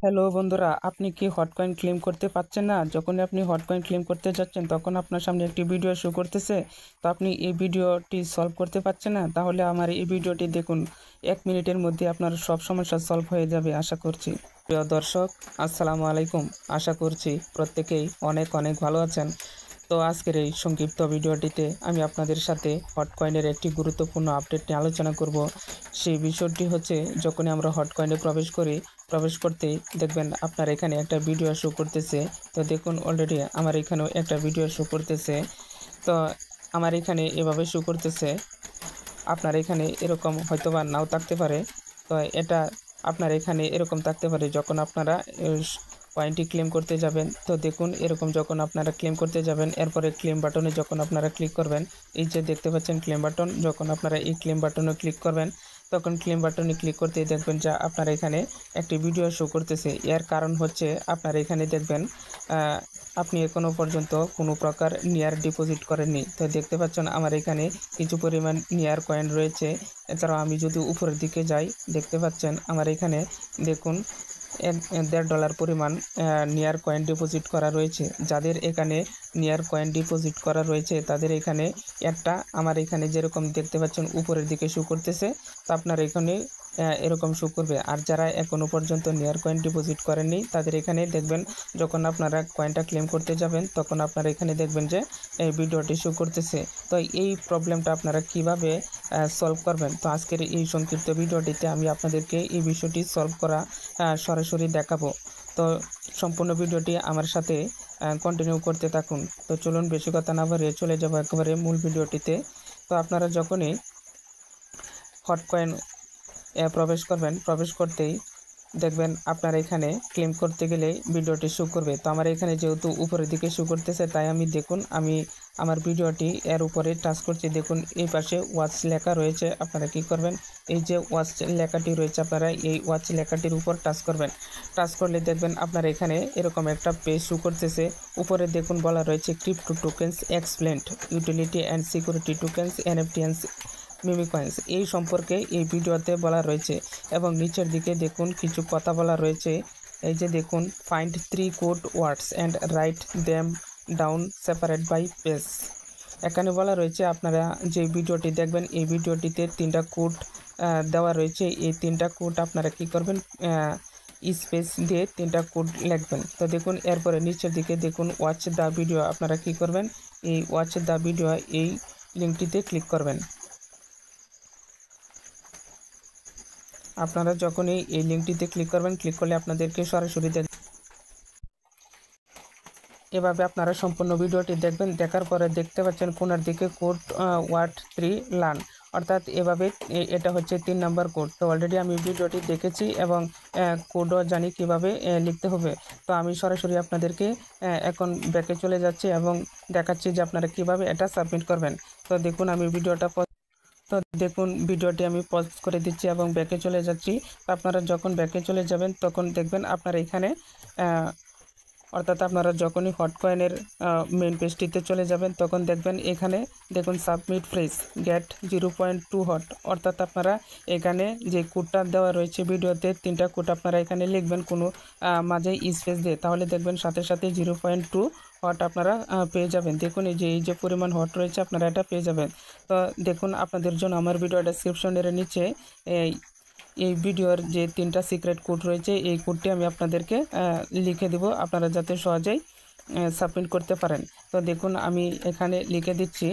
Hello বন্ধুরা, আপনি কি হটকয়েন ক্লেম করতে পারছেন না? যখনই আপনি হটকয়েন ক্লেম করতে যাচ্ছেন তখন আপনার সামনে একটি ভিডিও শো করতেছে। তো আপনি এই ভিডিওটি সলভ করতে পারছেন না, তাহলে আমার এই ভিডিওটি দেখুন। 1 মিনিটের মধ্যে আপনার সব সমস্যা সলভ হয়ে যাবে আশা করছি। প্রিয় দর্শক, আসসালামু আলাইকুম। আশা করছি প্রত্যেকেই অনেক অনেক ভালো আছেন। তো আজকের এই সংক্ষিপ্ত ভিডিওটিতে আমি আপনাদের সাথে হটকয়েনের একটি গুরুত্বপূর্ণ আপডেট নিয়ে আলোচনা করব। সেই বিষয়টি হচ্ছে, যখনই আমরা হটকয়েনে প্রবেশ করতেই দেখবেন আপনার এখানে একটা ভিডিও শো করতেছে। তো দেখুন, অলরেডি আমার এখানেও একটা ভিডিও শো করতেছে। তো আমার এখানে এভাবে শো করতেছে, আপনার এখানে এরকম হয়তোবা নাও থাকতে পারে। তো এটা আপনার এখানে এরকম থাকতে পারে যখন আপনারা পয়েন্টটি ক্লেম করতে যাবেন। তো দেখুন, এরকম যখন আপনারা ক্লেম করতে যাবেন, এরপরে ক্লেম বাটনে যখন আপনারা ক্লিক করবেন, এই যে দেখতে পাচ্ছেন ক্লেম বাটন, যখন আপনারা এই ক্লেম বাটনে ক্লিক করবেন তখন ক্লেম বাটনে ক্লিক করতেই দেখবেন যে আপনার এখানে একটি ভিডিও শো করতেছে। এর কারণ হচ্ছে, আপনার এখানে দেখবেন আপনি এখনও পর্যন্ত কোনো প্রকার নিয়ার ডিপোজিট করেননি। তো দেখতে পাচ্ছেন আমার এখানে কিছু পরিমাণ নিয়ার কয়েন রয়েছে। এছাড়াও আমি যদি উপরের দিকে যাই, দেখতে পাচ্ছেন আমার এখানে দেখুন $1.5 পরিমাণ নিয়ার কয়েন ডিপোজিট করা রয়েছে। যাদের এখানে নিয়ার কয়েন ডিপোজিট করা রয়েছে তাদের এখানে একটা আমার এখানে যেরকম দেখতে পাচ্ছেন উপরের দিকে শো করতেছে, তো আপনার এখানে এরকম শো করবে। আর যারা এখনও পর্যন্ত নিয়ার কয়েন ডিপোজিট করেননি তাদের এখানে দেখবেন, যখন আপনারা কয়েনটা ক্লেম করতে যাবেন তখন আপনারা এখানে দেখবেন যে এই ভিডিওটি শো করতেছে। তো এই প্রবলেমটা আপনারা কিভাবে সলভ করবেন, তো আজকের এই সংক্ষিপ্ত ভিডিওটিতে আমি আপনাদেরকে এই বিষয়টি সলভ করা সরাসরি দেখাবো। তো সম্পূর্ণ ভিডিওটি আমার সাথে কন্টিনিউ করতে থাকুন। তো চলুন, বেশি কথা না বাড়িয়ে চলে যাব একেবারে মূল ভিডিওটিতে। তো আপনারা যখনই হটকয়েন প্রবেশ করবেন, প্রবেশ করতেই দেখবেন আপনার এখানে ক্লেম করতে গেলে ভিডিওটি শো করবে। তো আমার এখানে যেহেতু উপরের দিকে শো করতেছে, তাই আমি আমার ভিডিওটি এর উপরে টাচ করছি। দেখুন, এই পাশে ওয়াচ লেখা রয়েছে। আপনারা কি করবেন, এই যে ওয়াচ লেখাটি রয়েছে আপনারা এই ওয়াচ লেখাটির উপর টাচ করবেন। টাচ করলে দেখবেন আপনার এখানে এরকম একটা পেজ শো করতেছে। উপরে দেখুন বলা রয়েছে crypto tokens explained, utility and security tokens, NFT and Mimi coins, এই সম্পর্কে এই ভিডিওতে বলা রয়েছে। এবং নিচের দিকে দেখুন কিছু কথা বলা রয়েছে। এই যে দেখুন, find 3 code words and write them down separate by page. এখানে বলা রয়েছে আপনারা যে ভিডিওটি দেখবেন এই ভিডিওটিতে 3টা কোড দেওয়া রয়েছে। এই 3টা কোড আপনারা কি করবেন, স্পেস দিয়ে 3টা কোড লিখবেন। তো দেখুন, এরপরে নিচের দিকে দেখুন ওয়াচ দ্য ভিডিও, আপনারা কি করবেন, এই ওয়াচ দ্য ভিডিও এই লিঙ্কটিতে ক্লিক করবেন। আপনারা যখনই এই লিঙ্কটিতে ক্লিক করবেন, ক্লিক করলে আপনাদেরকে সরাসরি এভাবে আপনারা সম্পূর্ণ ভিডিওটি দেখবেন। দেখার পরে দেখতে পাচ্ছেন কোনার দিকে কোড ওয়ার্ড 3 লার্ন, অর্থাৎ এভাবে এটা হচ্ছে 3 নম্বর কোড। তো অলরেডি আমি ভিডিওটি দেখেছি এবং কোডও জানি কিভাবে লিখতে হবে। তো আমি সরাসরি আপনাদেরকে এখন ব্যাকে চলে যাচ্ছি এবং দেখাচ্ছি যে আপনারা কিভাবে এটা সাবমিট করবেন। তো দেখুন, ভিডিওটি আমি পজ করে দিচ্ছি এবং ব্যাকে চলে যাচ্ছি। আপনারা যখন ব্যাকে চলে যাবেন তখন দেখবেন আপনার এখানে অর্থাৎ আপনারা যখনই হটকয়েনের মেন পেজটিতে চলে যাবেন তখন দেখবেন এখানে দেখুন সাবমিট ফ্রেজ গেট 0.2 হট, অর্থাৎ আপনারা এখানে যে কোডটা দেওয়া রয়েছে ভিডিওতে 3টা কোড আপনারা এখানে লিখবেন কোনো মাঝে স্পেস দিয়ে, তাহলে দেখবেন সাথে সাথে 0.2 হট আপনারা পেয়ে যাবেন। দেখুন, এই যে পরিমাণ হট রয়েছে আপনারা এটা পেয়ে যাবেন। তো দেখুন, আপনাদের জন্য আমার ভিডিও ডেসক্রিপশনের নিচে এই ভিডিওর যে 3টা সিক্রেট কোড রয়েছে এই কোডটি আমি আপনাদেরকে লিখে দেব, আপনারা যাতে সহজেই সাবমিট করতে পারেন। তো দেখুন, আমি এখানে লিখে দিচ্ছি।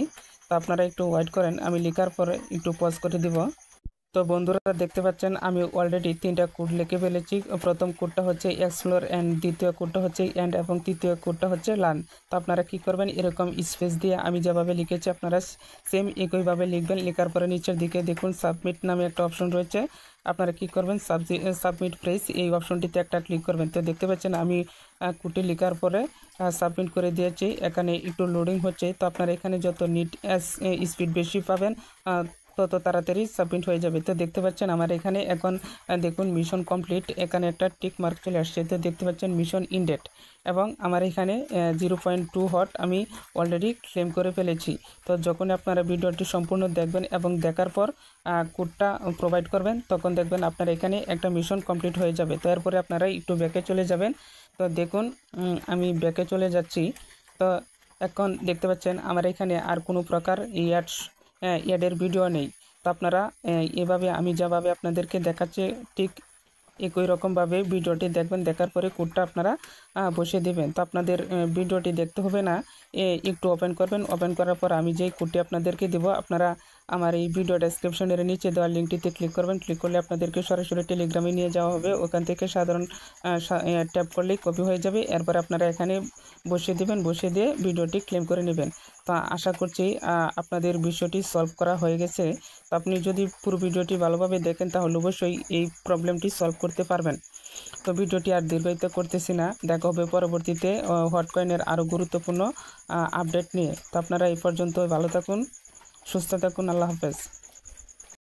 তো আপনারা একটু ওয়েট করেন, আমি লেখার পরে একটু পজ করে দিব। তো বন্ধুরা দেখতে পাচ্ছেন আমি অলরেডি 3টা কোড লিখে ফেলেছি। প্রথম কোডটা হচ্ছে এক্সপ্লোর অ্যান্ড, দ্বিতীয় কোডটা হচ্ছে অ্যান্ড এবং তৃতীয় কোডটা হচ্ছে লার্ন। তো আপনারা কি করবেন, এরকম স্পেস দিয়ে আমি যেভাবে লিখেছি আপনারা সেম একইভাবে লিখবেন। লেখার পরে নিচের দিকে দেখুন সাবমিট নামে একটা অপশন রয়েছে। আপনারা কি করবেন, সাবমিট প্রেস এই অপশনটিতে একটা ক্লিক করবেন। তো দেখতে পাচ্ছেন আমি কোডটি লেখার পরে সাবমিট করে দিয়েছি। এখানে একটু লোডিং হচ্ছে। তো আপনারা এখানে যত নেট স্পিড বেশি পাবেন তত তাড়াতাড়ি সাবমিট হয়ে যাবে। তো দেখতে পাচ্ছেন আমার এখানে এখন দেখুন মিশন কমপ্লিট, এখানে একটা টিক মার্ক চলে আসছে। তো দেখতে পাচ্ছেন মিশন ইনডেড এবং আমার এখানে 0.2 হট আমি অলরেডি ক্লেম করে ফেলেছি। তো যখন আপনারা ভিডিওটি সম্পূর্ণ দেখবেন এবং দেখার পর কোডটা প্রোভাইড করবেন, তখন দেখবেন আপনার এখানে একটা মিশন কমপ্লিট হয়ে যাবে। তো এরপরে আপনারা একটু ব্যাকে চলে যাবেন। তো দেখুন আমি ব্যাকে চলে যাচ্ছি। তো এখন দেখতে পাচ্ছেন আমার এখানে আর কোনো প্রকার অ্যাডের ভিডিও নেই। তো আপনারা এভাবে আমি যেভাবে আপনাদেরকে দেখাচ্ছি ঠিক একই রকমভাবে ভিডিওটি দেখবেন, দেখার পরে কোডটা আপনারা বসিয়ে দেবেন। তো আপনাদের ভিডিওটি দেখতে হবে না, একটু ওপেন করবেন। ওপেন করার পর আমি যেই কোডটি আপনাদেরকে দেবো, আপনারা আমার এই ভিডিও ডেসক্রিপশনের নিচে দেওয়া লিঙ্কটিতে ক্লিক করবেন। ক্লিক করলে আপনাদেরকে সরাসরি টেলিগ্রামে নিয়ে যাওয়া হবে। ওখান থেকে সাধারণ ট্যাপ করলেই কপি হয়ে যাবে। এরপর আপনারা এখানে বসিয়ে দেবেন, বসিয়ে দিয়ে ভিডিওটি ক্লেম করে নেবেন। তো আশা করছি আপনাদের বিষয়টি সলভ করা হয়ে গেছে। তো আপনি যদি পুরো ভিডিওটি ভালোভাবে দেখেন তাহলে অবশ্যই এই প্রবলেমটি সলভ করতে পারবেন। তো ভিডিওটি আর দীর্ঘায়িত করতেছি না, দেখা হবে পরবর্তীতে হটকয়েনের আরও গুরুত্বপূর্ণ আপডেট নিয়ে। তো আপনারা এই পর্যন্ত ভালো থাকুন, সুস্থ থাকুন, আল্লাহ হাফেজ।